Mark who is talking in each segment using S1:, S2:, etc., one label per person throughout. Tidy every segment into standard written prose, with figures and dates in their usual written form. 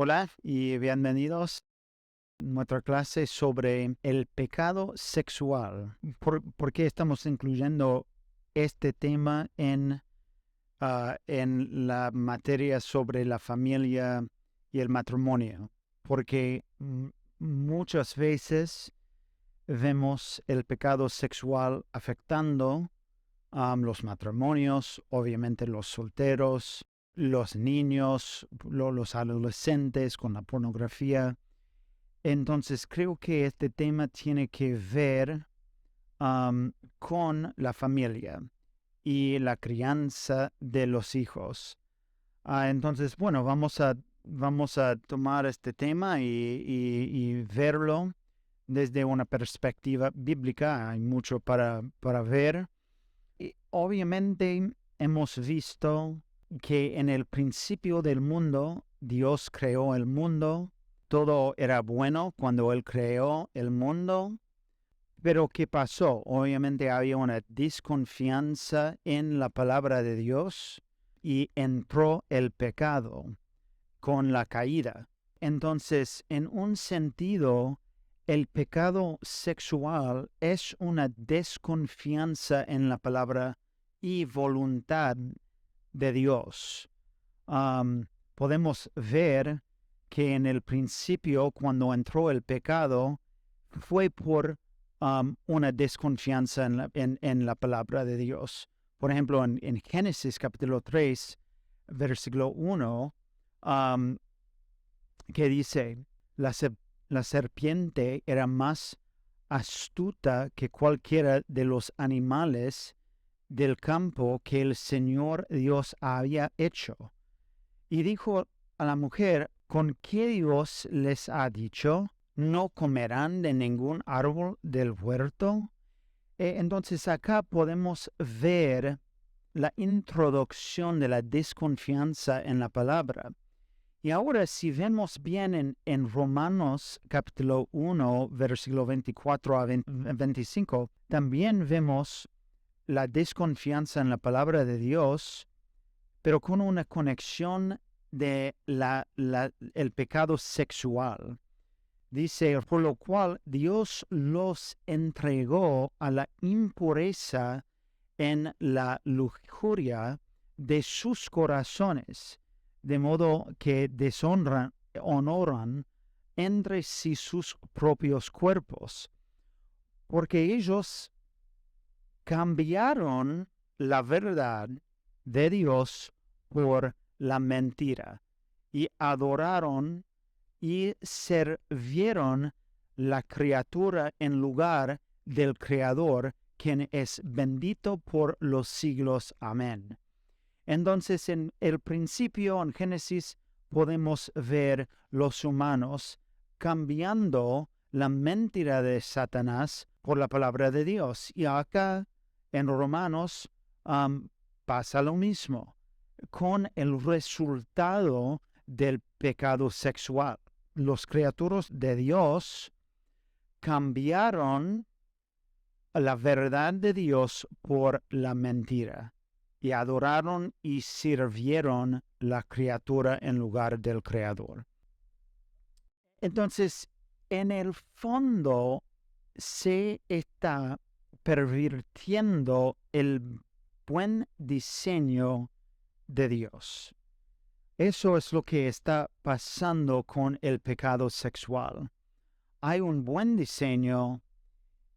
S1: Hola y bienvenidos a nuestra clase sobre el pecado sexual. ¿Por qué estamos incluyendo este tema en la materia sobre la familia y el matrimonio? Porque muchas veces vemos el pecado sexual afectando los matrimonios, obviamente los solteros, los niños, los adolescentes con la pornografía. Entonces creo que este tema tiene que ver con la familia y la crianza de los hijos. Entonces, bueno, vamos a tomar este tema y verlo desde una perspectiva bíblica. Hay mucho para ver. Y obviamente hemos visto que en el principio del mundo Dios creó el mundo, todo era bueno cuando Él creó el mundo, pero ¿qué pasó? Obviamente había una desconfianza en la palabra de Dios y entró el pecado con la caída. Entonces, en un sentido, el pecado sexual es una desconfianza en la palabra y voluntad de Dios. Podemos ver que en el principio, cuando entró el pecado, fue por una desconfianza en la palabra de Dios. Por ejemplo, en Génesis capítulo 3, versículo 1, que dice, la serpiente era más astuta que cualquiera de los animales del campo que el Señor Dios había hecho. Y dijo a la mujer, ¿con qué Dios les ha dicho? ¿No comerán de ningún árbol del huerto? Entonces acá podemos ver la introducción de la desconfianza en la palabra. Y ahora si vemos bien en Romanos capítulo 1, versículo 24 a 25, también vemos la desconfianza en la palabra de Dios, pero con una conexión de el pecado sexual. Dice, por lo cual Dios los entregó a la impureza en la lujuria de sus corazones, de modo que honoran entre sí sus propios cuerpos, porque ellos cambiaron la verdad de Dios por la mentira y adoraron y sirvieron la criatura en lugar del Creador, quien es bendito por los siglos. Amén. Entonces, en el principio, en Génesis, podemos ver los humanos cambiando la mentira de Satanás por la palabra de Dios. Y acá, en Romanos, pasa lo mismo, con el resultado del pecado sexual. Los criaturas de Dios cambiaron la verdad de Dios por la mentira y adoraron y sirvieron la criatura en lugar del Creador. Entonces, en el fondo se está pervirtiendo el buen diseño de Dios. Eso es lo que está pasando con el pecado sexual. Hay un buen diseño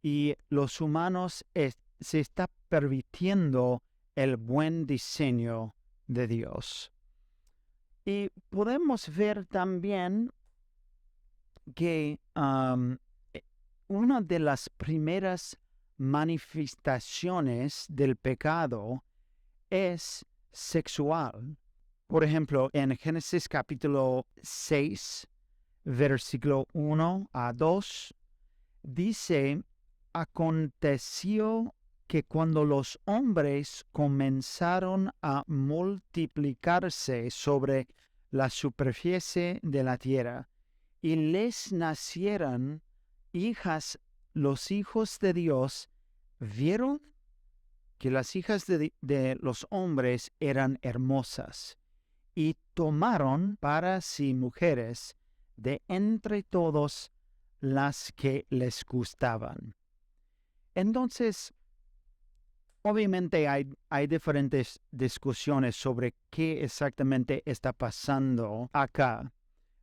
S1: y los humanos se está pervirtiendo el buen diseño de Dios. Y podemos ver también que una de las primeras manifestaciones del pecado es sexual. Por ejemplo, en Génesis capítulo 6, versículo 1 a 2, dice, aconteció que cuando los hombres comenzaron a multiplicarse sobre la superficie de la tierra, y les nacieran hijas, los hijos de Dios vieron que las hijas de los hombres eran hermosas, y tomaron para sí mujeres de entre todos las que les gustaban. Entonces, obviamente hay diferentes discusiones sobre qué exactamente está pasando acá,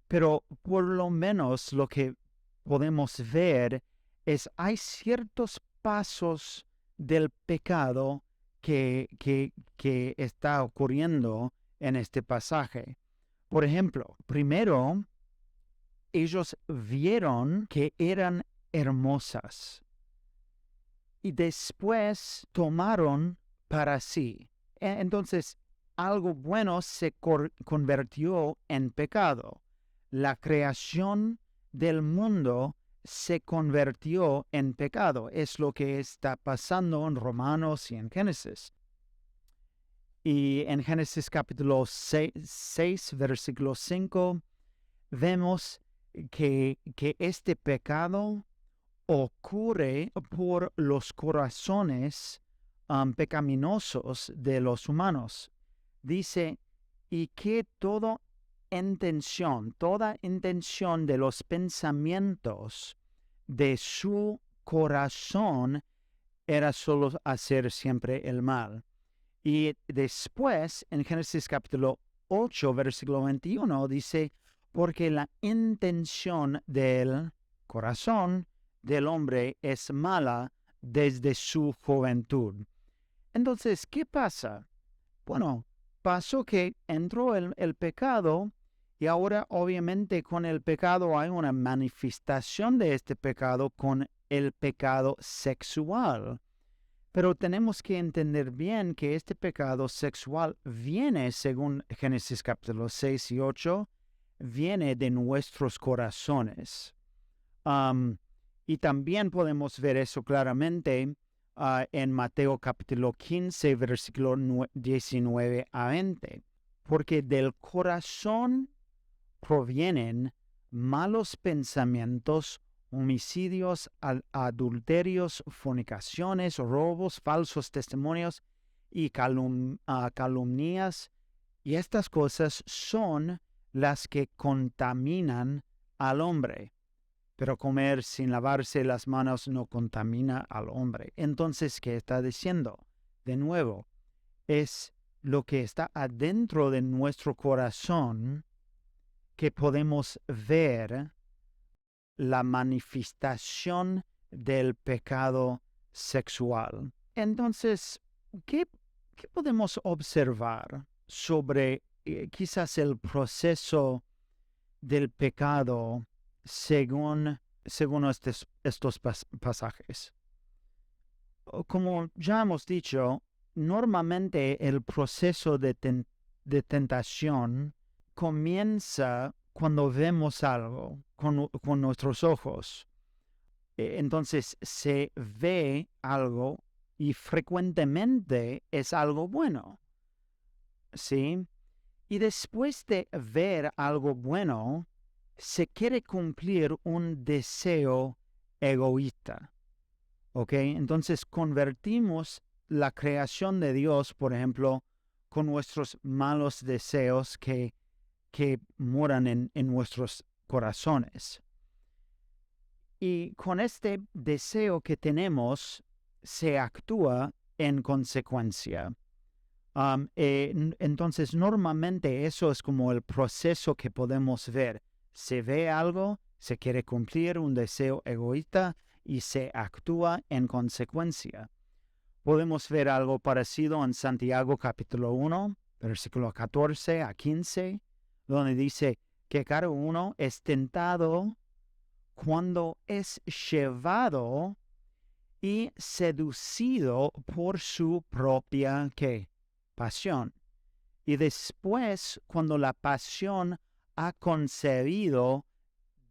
S1: pero por lo menos lo que podemos ver es hay ciertos pasos del pecado que está ocurriendo en este pasaje. Por ejemplo, primero, ellos vieron que eran hermosas y después tomaron para sí. Entonces, algo bueno se convirtió en pecado. La creación del mundo se convirtió en pecado. Es lo que está pasando en Romanos y en Génesis. Y en Génesis capítulo 6 versículo 5, vemos que este pecado ocurre por los corazones pecaminosos de los humanos. Dice, y que toda intención de los pensamientos de su corazón era solo hacer siempre el mal. Y después, en Génesis capítulo 8, versículo 21, dice, porque la intención del corazón del hombre es mala desde su juventud. Entonces, ¿qué pasa? Bueno, pasó que entró el pecado y ahora obviamente con el pecado hay una manifestación de este pecado con el pecado sexual. Pero tenemos que entender bien que este pecado sexual viene, según Génesis capítulo 6 y 8, viene de nuestros corazones. Y también podemos ver eso claramente en Mateo capítulo 15, versículo 19 a 20. Porque del corazón provienen malos pensamientos, homicidios, adulterios, fornicaciones, robos, falsos testimonios y calumnias. Y estas cosas son las que contaminan al hombre. Pero comer sin lavarse las manos no contamina al hombre. Entonces, ¿qué está diciendo? De nuevo, es lo que está adentro de nuestro corazón que podemos ver la manifestación del pecado sexual. Entonces, ¿qué podemos observar sobre quizás el proceso del pecado según estos pasajes? Como ya hemos dicho, normalmente el proceso de tentación comienza cuando vemos algo con nuestros ojos. Entonces se ve algo y frecuentemente es algo bueno, ¿sí? Y después de ver algo bueno, se quiere cumplir un deseo egoísta, ¿ok? Entonces convertimos la creación de Dios, por ejemplo, con nuestros malos deseos que moran en nuestros corazones. Y con este deseo que tenemos, se actúa en consecuencia. Entonces, normalmente eso es como el proceso que podemos ver. Se ve algo, se quiere cumplir un deseo egoísta y se actúa en consecuencia. Podemos ver algo parecido en Santiago capítulo 1, versículo 14 a 15, donde dice que cada uno es tentado cuando es llevado y seducido por su propia pasión. Y después, cuando la pasión ha concebido,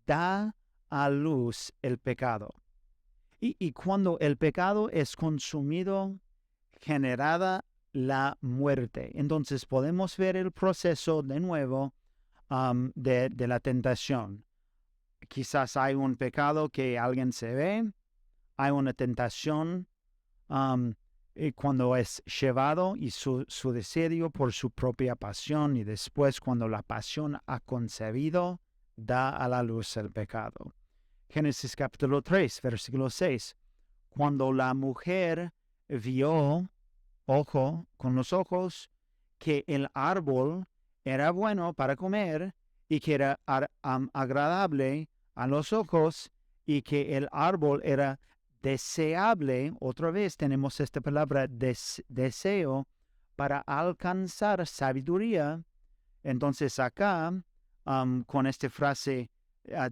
S1: da a luz el pecado. Y cuando el pecado es consumido, generada la muerte. Entonces podemos ver el proceso de nuevo de la tentación. Quizás hay un pecado que alguien se ve, hay una tentación cuando es llevado y su deseo por su propia pasión, y después cuando la pasión ha concebido, da a la luz el pecado. Génesis capítulo 3, versículo 6. Cuando la mujer vio, ojo, con los ojos, que el árbol era bueno para comer y que era agradable a los ojos y que el árbol era deseable, otra vez tenemos esta palabra deseo, para alcanzar sabiduría. Entonces acá, con esta frase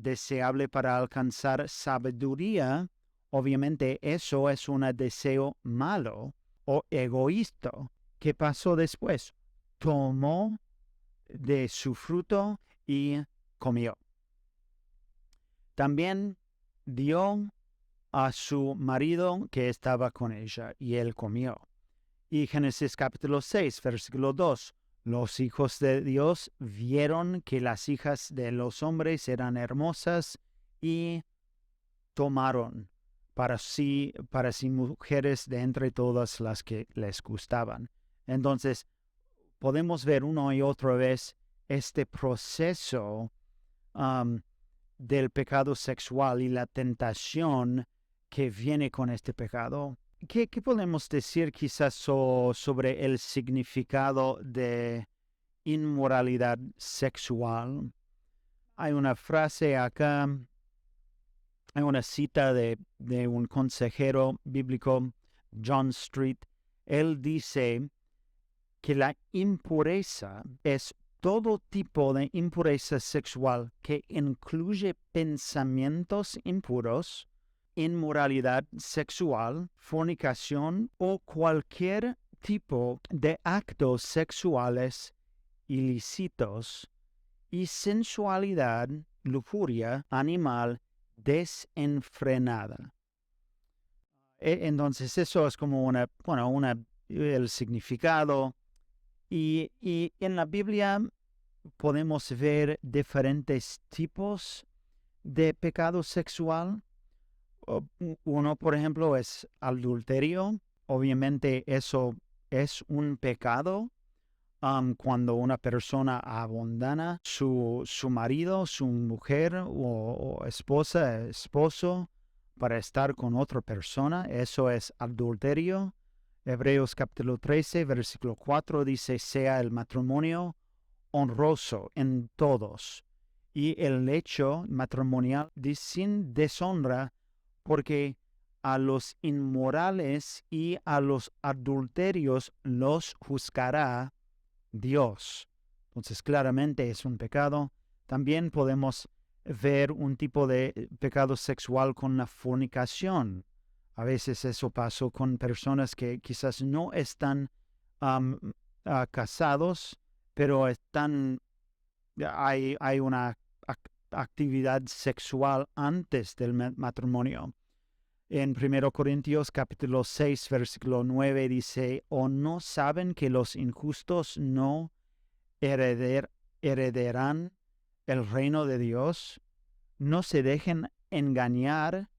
S1: deseable para alcanzar sabiduría, obviamente eso es un deseo malo o egoísta. ¿Qué pasó después? Tomó de su fruto y comió. También dio a su marido que estaba con ella y él comió. Y Génesis capítulo 6, versículo 2. Los hijos de Dios vieron que las hijas de los hombres eran hermosas y tomaron para sí mujeres de entre todas las que les gustaban. Entonces, podemos ver una y otra vez este proceso del pecado sexual y la tentación que viene con este pecado. ¿Qué podemos decir quizás sobre el significado de inmoralidad sexual? Hay una frase acá, hay una cita de un consejero bíblico, John Street. Él dice que la impureza es todo tipo de impureza sexual que incluye pensamientos impuros, inmoralidad sexual, fornicación o cualquier tipo de actos sexuales ilícitos y sensualidad, lujuria animal desenfrenada. Entonces eso es como el significado. Y en la Biblia podemos ver diferentes tipos de pecado sexual. Uno, por ejemplo, es adulterio. Obviamente eso es un pecado cuando una persona abandona su marido, su mujer o esposa, esposo, para estar con otra persona. Eso es adulterio. Hebreos capítulo 13, versículo 4 dice, sea el matrimonio honroso en todos, y el lecho matrimonial sin deshonra, porque a los inmorales y a los adulterios los juzgará Dios. Entonces, claramente es un pecado. También podemos ver un tipo de pecado sexual con la fornicación. A veces eso pasó con personas que quizás no están casados, pero hay una actividad sexual antes del matrimonio. En 1 Corintios capítulo 6, versículo 9 dice, ¿o no saben que los injustos no heredarán el reino de Dios? No se dejen engañar,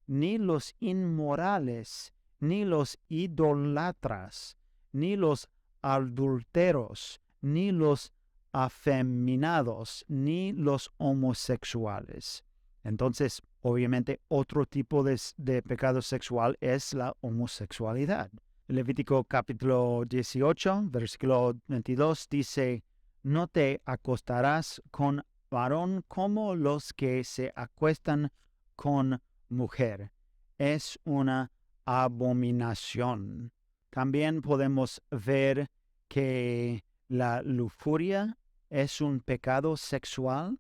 S1: ni los inmorales, ni los idólatras, ni los adúlteros, ni los afeminados, ni los homosexuales. Entonces, obviamente, otro tipo de pecado sexual es la homosexualidad. Levítico capítulo 18, versículo 22 dice, no te acostarás con varón como los que se acuestan con mujer. Es una abominación. También podemos ver que la lujuria es un pecado sexual.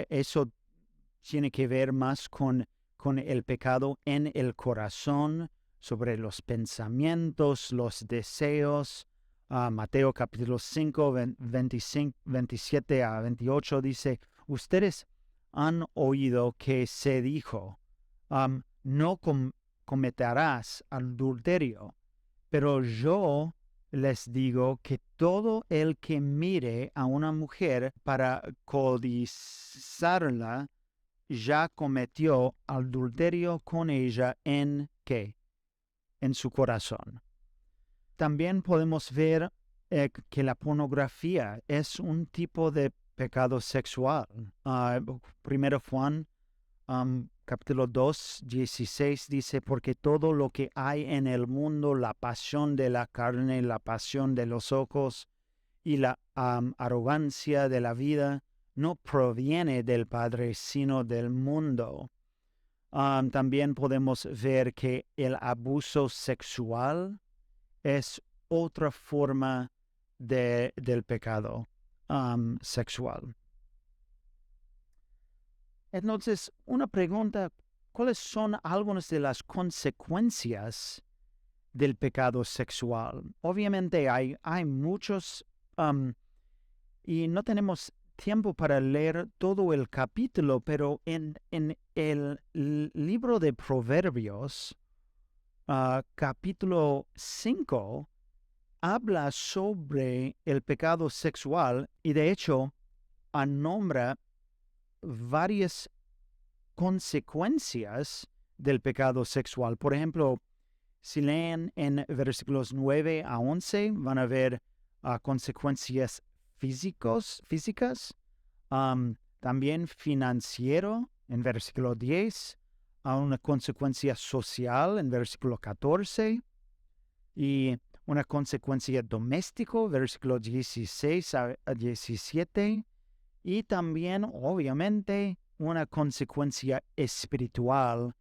S1: Eso tiene que ver más con el pecado en el corazón, sobre los pensamientos, los deseos. Mateo capítulo 5, 25, 27 a 28 dice, ustedes han oído que se dijo, no cometerás adulterio, pero yo les digo que todo el que mire a una mujer para codiciarla, ya cometió adulterio con ella ¿en qué? en su corazón. También podemos ver que la pornografía es un tipo de pecado sexual. 1 Juan capítulo 2, 16 dice, porque todo lo que hay en el mundo, la pasión de la carne, la pasión de los ojos y la arrogancia de la vida, no proviene del Padre, sino del mundo. También podemos ver que el abuso sexual es otra forma del pecado sexual. Entonces, una pregunta, ¿cuáles son algunas de las consecuencias del pecado sexual? Obviamente hay muchos, y no tenemos tiempo para leer todo el capítulo, pero en el libro de Proverbios, capítulo 5, habla sobre el pecado sexual y de hecho nombra varias consecuencias del pecado sexual. Por ejemplo, si leen en versículos 9 a 11, van a ver consecuencias físicas, también financiero en versículo 10, una consecuencia social en versículo 14 y una consecuencia doméstico, versículo 16 a 17, y también, obviamente, una consecuencia espiritual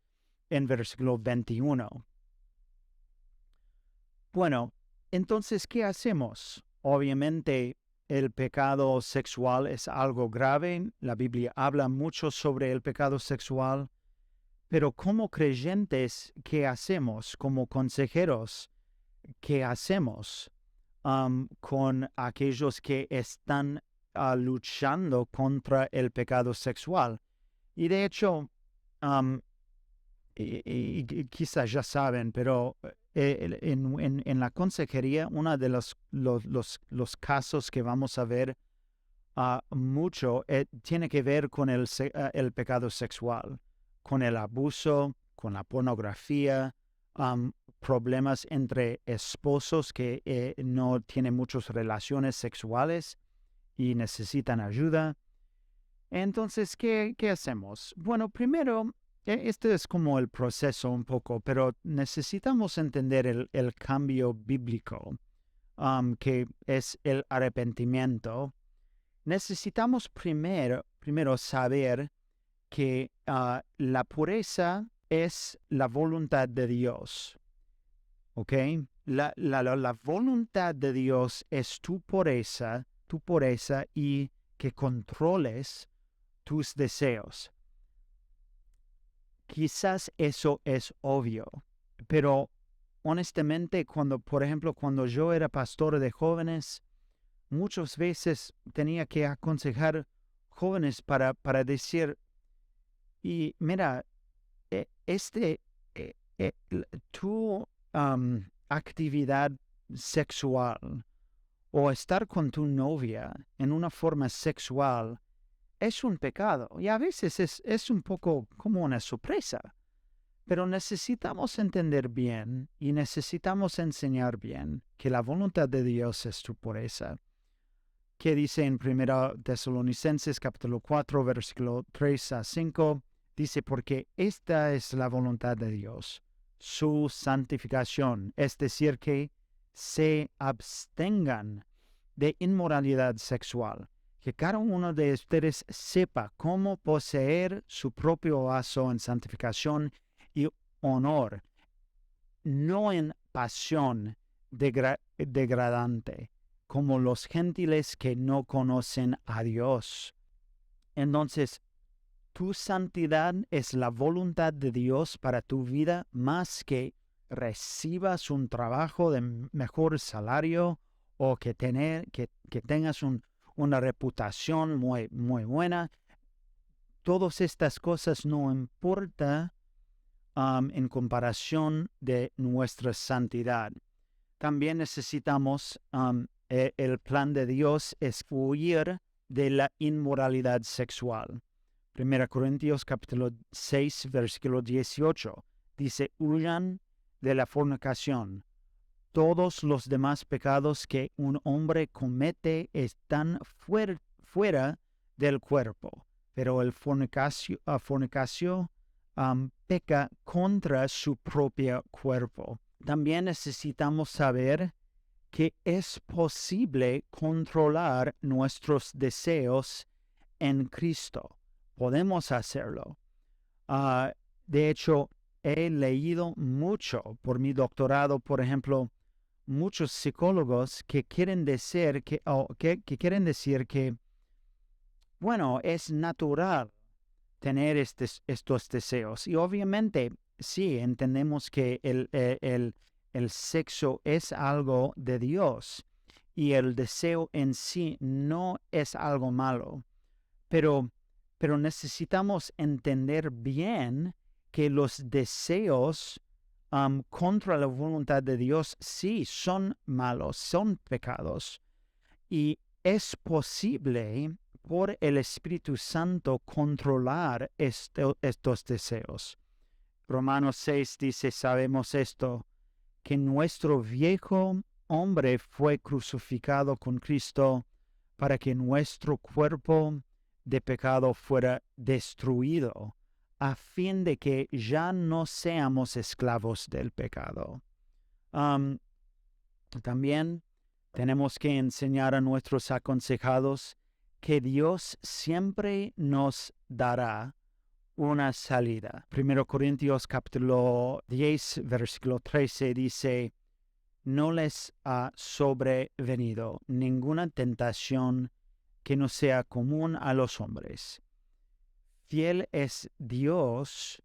S1: en versículo 21. Bueno, entonces, ¿qué hacemos? Obviamente, el pecado sexual es algo grave. La Biblia habla mucho sobre el pecado sexual. Pero como creyentes, ¿qué hacemos? Como consejeros, ¿qué hacemos con aquellos que están luchando contra el pecado sexual? Y de hecho, y quizás ya saben, pero en la consejería, uno de los casos que vamos a ver mucho tiene que ver con el pecado sexual, con el abuso, con la pornografía, problemas entre esposos que no tienen muchas relaciones sexuales y necesitan ayuda. Entonces, ¿qué hacemos? Bueno, primero, este es como el proceso un poco, pero necesitamos entender el cambio bíblico, que es el arrepentimiento. Necesitamos primero saber que la pureza es la voluntad de Dios, ¿ok? La voluntad de Dios es tu pureza y que controles tus deseos. Quizás eso es obvio, pero honestamente, por ejemplo, cuando yo era pastor de jóvenes, muchas veces tenía que aconsejar jóvenes para decir, y mira, tu actividad sexual o estar con tu novia en una forma sexual es un pecado y a veces es un poco como una sorpresa, pero necesitamos entender bien y necesitamos enseñar bien que la voluntad de Dios es tu pureza. Que dice en 1 Tesalonicenses capítulo 4, versículo 3 a 5, dice, porque esta es la voluntad de Dios, su santificación, es decir, que se abstengan de inmoralidad sexual, que cada uno de ustedes sepa cómo poseer su propio vaso en santificación y honor, no en pasión degradante, como los gentiles que no conocen a Dios. Entonces, tu santidad es la voluntad de Dios para tu vida, más que recibas un trabajo de mejor salario o que tengas una reputación muy, muy buena. Todas estas cosas no importan en comparación de nuestra santidad. También necesitamos, el plan de Dios es huir de la inmoralidad sexual. 1 Corintios capítulo 6, versículo 18, dice, huyan de la fornicación. Todos los demás pecados que un hombre comete están fuera del cuerpo, pero el fornicacio peca contra su propio cuerpo. También necesitamos saber que es posible controlar nuestros deseos en Cristo. Podemos hacerlo. De hecho, he leído mucho por mi doctorado, por ejemplo, muchos psicólogos que quieren decir que, bueno, es natural tener estos deseos. Y obviamente, sí, entendemos que el sexo es algo de Dios y el deseo en sí no es algo malo. Pero necesitamos entender bien que los deseos contra la voluntad de Dios sí son malos, son pecados. Y es posible por el Espíritu Santo controlar estos deseos. Romanos 6 dice, sabemos esto, que nuestro viejo hombre fue crucificado con Cristo para que nuestro cuerpo de pecado fuera destruido, a fin de que ya no seamos esclavos del pecado. También tenemos que enseñar a nuestros aconsejados que Dios siempre nos dará una salida. 1 Corintios capítulo 10, versículo 13 dice, no les ha sobrevenido ninguna tentación que no sea común a los hombres. Fiel es Dios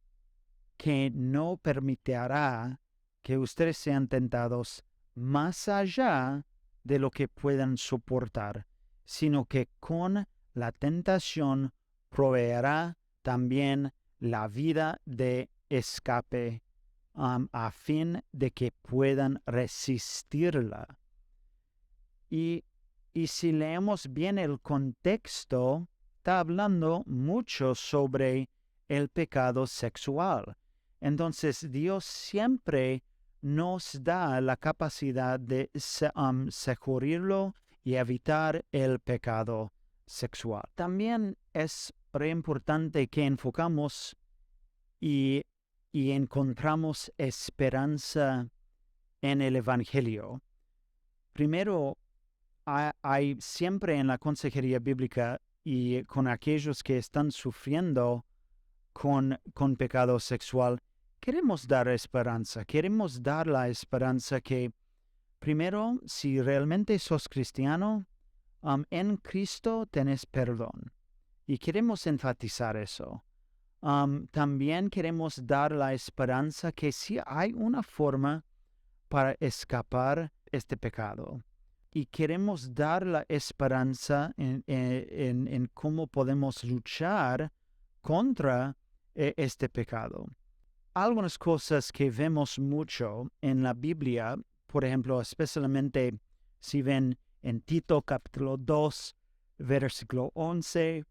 S1: que no permitirá que ustedes sean tentados más allá de lo que puedan soportar, sino que con la tentación proveerá también la vida de escape a fin de que puedan resistirla. Y si leemos bien el contexto, está hablando mucho sobre el pecado sexual. Entonces Dios siempre nos da la capacidad de securirlo y evitar el pecado sexual. También es re importante que enfocamos y encontramos esperanza en el Evangelio. Primero, hay siempre en la consejería bíblica y con aquellos que están sufriendo con pecado sexual, queremos dar esperanza. Queremos dar la esperanza que, primero, si realmente sos cristiano, en Cristo tenés perdón. Y queremos enfatizar eso. También queremos dar la esperanza que sí hay una forma para escapar este pecado. Y queremos dar la esperanza en cómo podemos luchar contra este pecado. Algunas cosas que vemos mucho en la Biblia, por ejemplo, especialmente si ven en Tito capítulo 2, versículo 11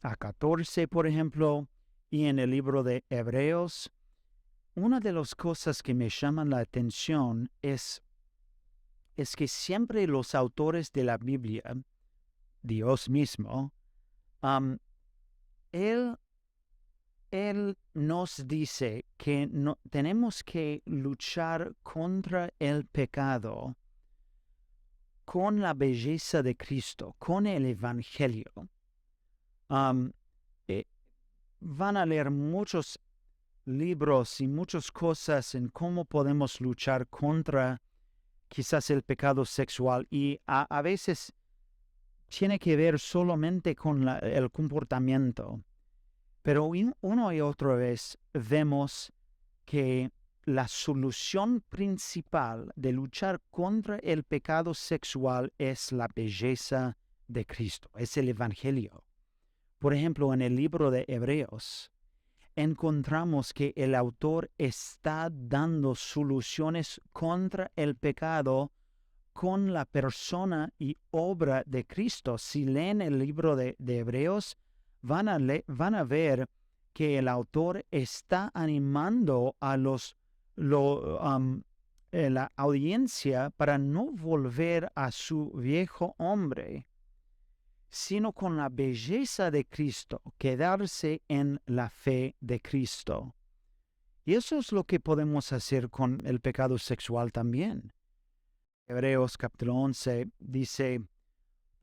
S1: a 14, por ejemplo, y en el libro de Hebreos, una de las cosas que me llaman la atención es que siempre los autores de la Biblia, Dios mismo, Él nos dice que tenemos que luchar contra el pecado con la belleza de Cristo, con el Evangelio. Van a leer muchos libros y muchas cosas en cómo podemos luchar contra quizás el pecado sexual y a veces tiene que ver solamente con el comportamiento. Pero una y otra vez vemos que la solución principal de luchar contra el pecado sexual es la belleza de Cristo, es el Evangelio. Por ejemplo, en el libro de Hebreos, encontramos que el autor está dando soluciones contra el pecado con la persona y obra de Cristo. Si leen el libro de Hebreos, van a ver que el autor está animando a los la audiencia para no volver a su viejo hombre, sino con la belleza de Cristo, quedarse en la fe de Cristo. Y eso es lo que podemos hacer con el pecado sexual también. Hebreos capítulo 11 dice,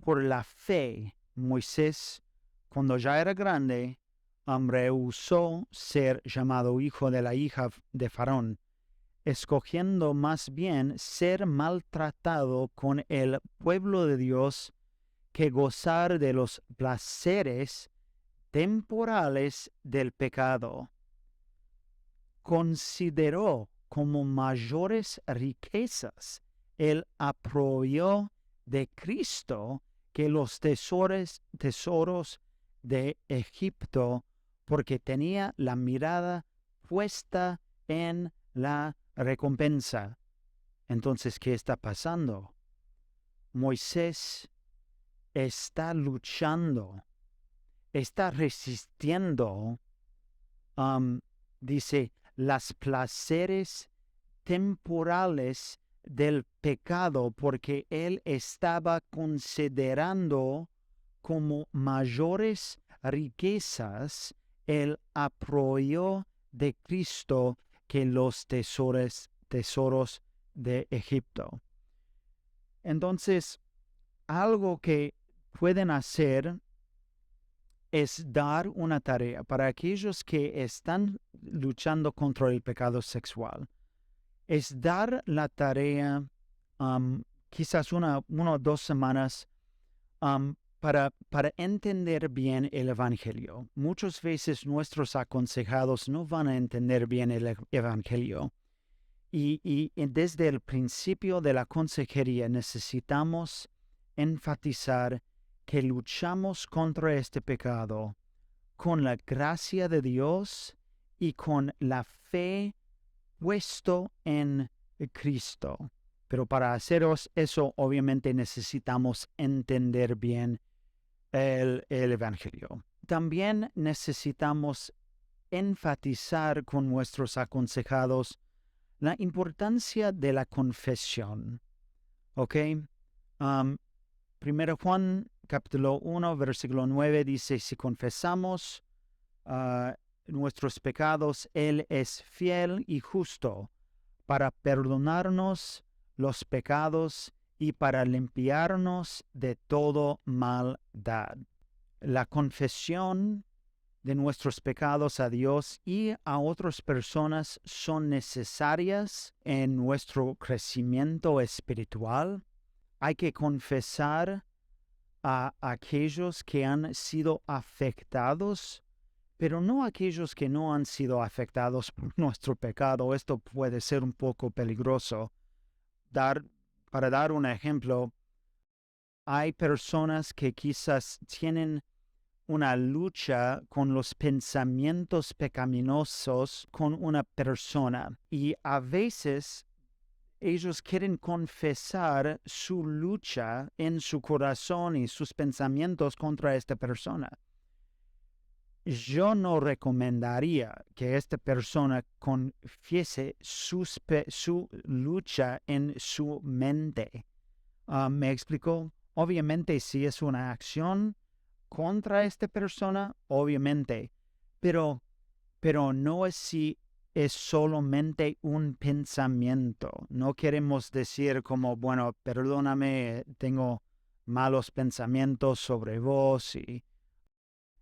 S1: por la fe, Moisés, cuando ya era grande, rehusó ser llamado hijo de la hija de Faraón, escogiendo más bien ser maltratado con el pueblo de Dios que gozar de los placeres temporales del pecado. Consideró como mayores riquezas el apoyo de Cristo que los tesoros de Egipto, porque tenía la mirada puesta en la recompensa. Entonces, ¿qué está pasando? Moisés está luchando, está resistiendo, dice, las placeres temporales del pecado, porque él estaba considerando como mayores riquezas el apoyo de Cristo que los tesoros de Egipto. Entonces, algo que pueden hacer es dar una tarea para aquellos que están luchando contra el pecado sexual. Es dar la tarea, quizás una o 2 semanas, para entender bien el Evangelio. Muchas veces nuestros aconsejados no van a entender bien el Evangelio. Y desde el principio de la consejería necesitamos enfatizar que luchamos contra este pecado con la gracia de Dios y con la fe puesto en Cristo. Pero para hacer eso, obviamente necesitamos entender bien el Evangelio. También necesitamos enfatizar con nuestros aconsejados la importancia de la confesión. ¿Ok? 1 Juan capítulo 1, versículo 9 dice, si confesamos nuestros pecados, Él es fiel y justo para perdonarnos los pecados y para limpiarnos de todo maldad. La confesión de nuestros pecados a Dios y a otras personas son necesarias en nuestro crecimiento espiritual. Hay que confesar a aquellos que han sido afectados, pero no aquellos que no han sido afectados por nuestro pecado. Esto puede ser un poco peligroso. Para dar un ejemplo, hay personas que quizás tienen una lucha con los pensamientos pecaminosos con una persona y a veces ellos quieren confesar su lucha en su corazón y sus pensamientos contra esta persona. Yo no recomendaría que esta persona confiese su lucha en su mente. ¿Me explico? Obviamente, si es una acción contra esta persona, obviamente, pero no es si es solamente un pensamiento. No queremos decir como, bueno, perdóname, tengo malos pensamientos sobre vos y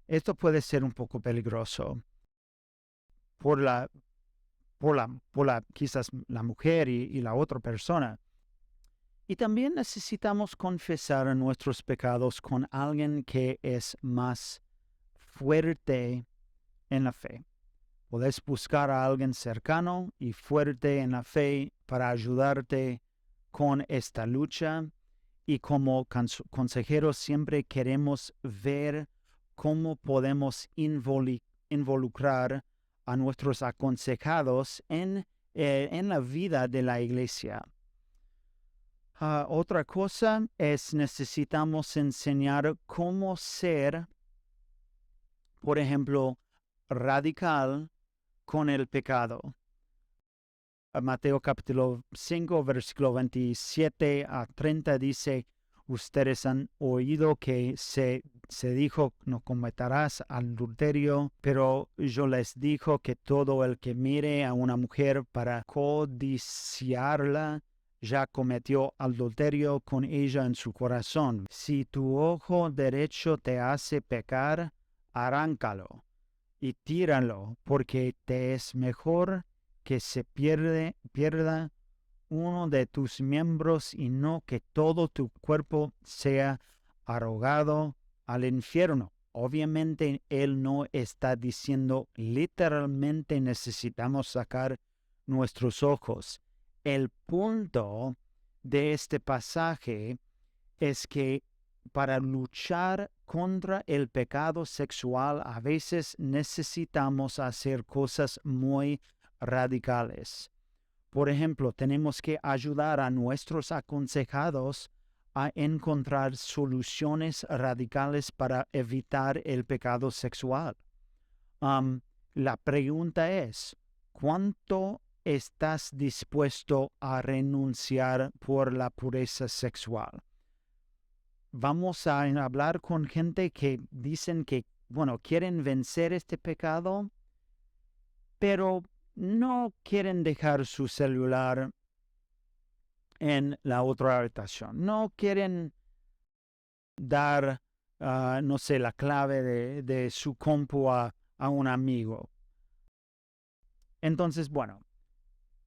S1: esto puede ser un poco peligroso por quizás la mujer y la otra persona. Y también necesitamos confesar nuestros pecados con alguien que es más fuerte en la fe. Puedes buscar a alguien cercano y fuerte en la fe para ayudarte con esta lucha. Y como consejeros siempre queremos ver cómo podemos involucrar a nuestros aconsejados en la vida de la iglesia. Otra cosa es necesitamos enseñar cómo ser, por ejemplo, radical con el pecado. Mateo capítulo 5, versículo 27 a 30 dice, ustedes han oído que se dijo, no cometerás adulterio, pero yo les digo que todo el que mire a una mujer para codiciarla, ya cometió adulterio con ella en su corazón. Si tu ojo derecho te hace pecar, arráncalo y tíralo, porque te es mejor que se pierda uno de tus miembros y no que todo tu cuerpo sea arrojado al infierno. Obviamente él no está diciendo literalmente necesitamos sacar nuestros ojos. El punto de este pasaje es que para luchar contra el pecado sexual a veces necesitamos hacer cosas muy radicales. Por ejemplo, tenemos que ayudar a nuestros aconsejados a encontrar soluciones radicales para evitar el pecado sexual. La pregunta es, ¿cuánto estás dispuesto a renunciar por la pureza sexual? Vamos a hablar con gente que dicen que, bueno, quieren vencer este pecado, pero no quieren dejar su celular en la otra habitación. No quieren dar, no sé, la clave de su compu a un amigo. Entonces, bueno,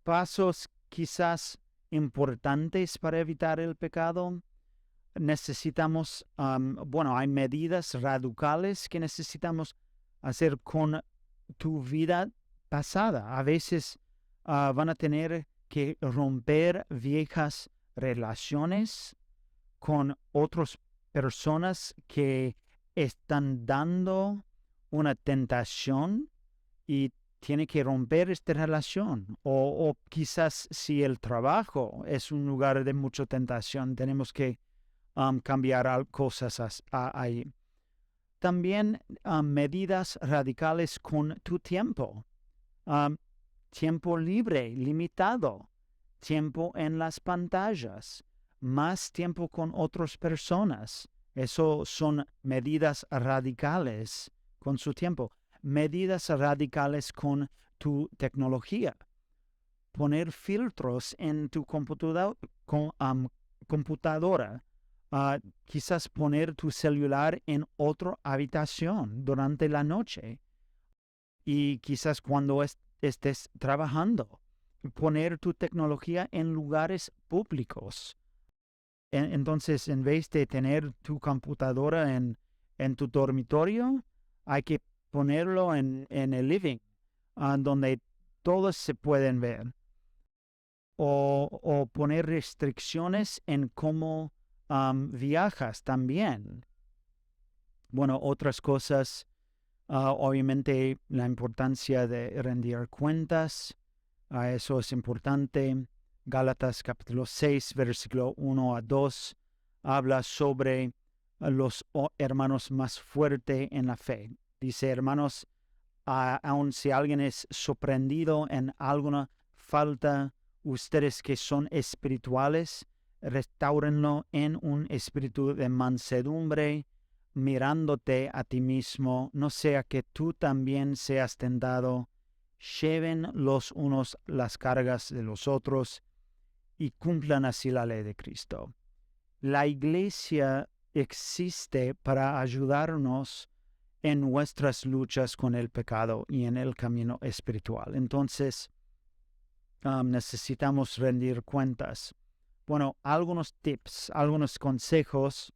S1: pasos quizás importantes para evitar el pecado. Necesitamos, bueno, hay medidas radicales que necesitamos hacer con tu vida pasada. A veces van a tener que romper viejas relaciones con otras personas que están dando una tentación y tiene que romper esta relación. O quizás si el trabajo es un lugar de mucha tentación, tenemos que cambiar cosas ahí. También medidas radicales con tu tiempo. Tiempo libre, limitado. Tiempo en las pantallas. Más tiempo con otras personas. Eso son medidas radicales con su tiempo. Medidas radicales con tu tecnología. Poner filtros en tu computadora. Quizás poner tu celular en otra habitación durante la noche y quizás cuando estés trabajando. Poner tu tecnología en lugares públicos. Entonces, en vez de tener tu computadora en tu dormitorio, hay que ponerlo en el living, donde todos se pueden ver. O poner restricciones en cómo viajas también. Bueno, otras cosas, obviamente la importancia de rendir cuentas, eso es importante. Gálatas capítulo 6, versículo 1 a 2, habla sobre los hermanos más fuertes en la fe. Dice, hermanos, aun si alguien es sorprendido en alguna falta, ustedes que son espirituales, restáurenlo en un espíritu de mansedumbre, mirándote a ti mismo, no sea que tú también seas tentado. Lleven los unos las cargas de los otros y cumplan así la ley de Cristo. La iglesia existe para ayudarnos en nuestras luchas con el pecado y en el camino espiritual. Entonces, necesitamos rendir cuentas. Bueno, algunos tips, algunos consejos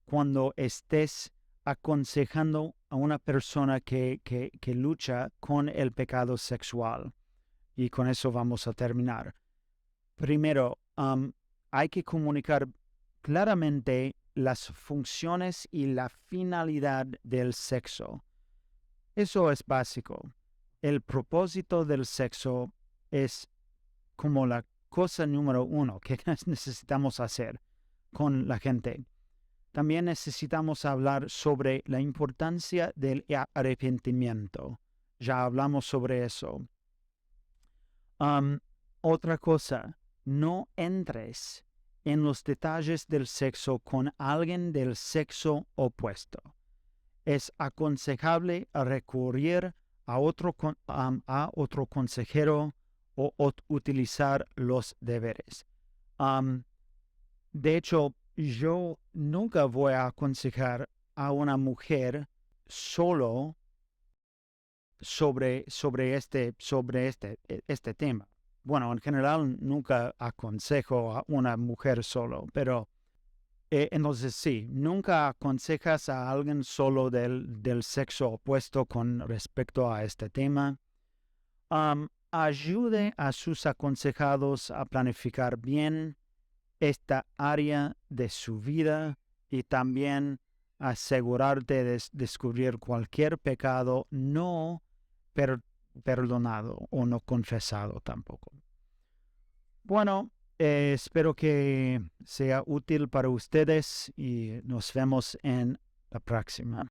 S1: cuando estés aconsejando a una persona que lucha con el pecado sexual. Y con eso vamos a terminar. Primero, hay que comunicar claramente las funciones y la finalidad del sexo. Eso es básico. El propósito del sexo es como la cosa número uno que necesitamos hacer con la gente. También necesitamos hablar sobre la importancia del arrepentimiento. Ya hablamos sobre eso. Otra cosa, no entres en los detalles del sexo con alguien del sexo opuesto. Es aconsejable recurrir a otro consejero o utilizar los deberes. De hecho, yo nunca voy a aconsejar a una mujer solo sobre este tema. Bueno, en general nunca aconsejo a una mujer solo, pero entonces sí, nunca aconsejas a alguien solo del sexo opuesto con respecto a este tema. Ayude a sus aconsejados a planificar bien esta área de su vida y también asegurarte de descubrir cualquier pecado no perdonado o no confesado tampoco. Bueno, espero que sea útil para ustedes y nos vemos en la próxima.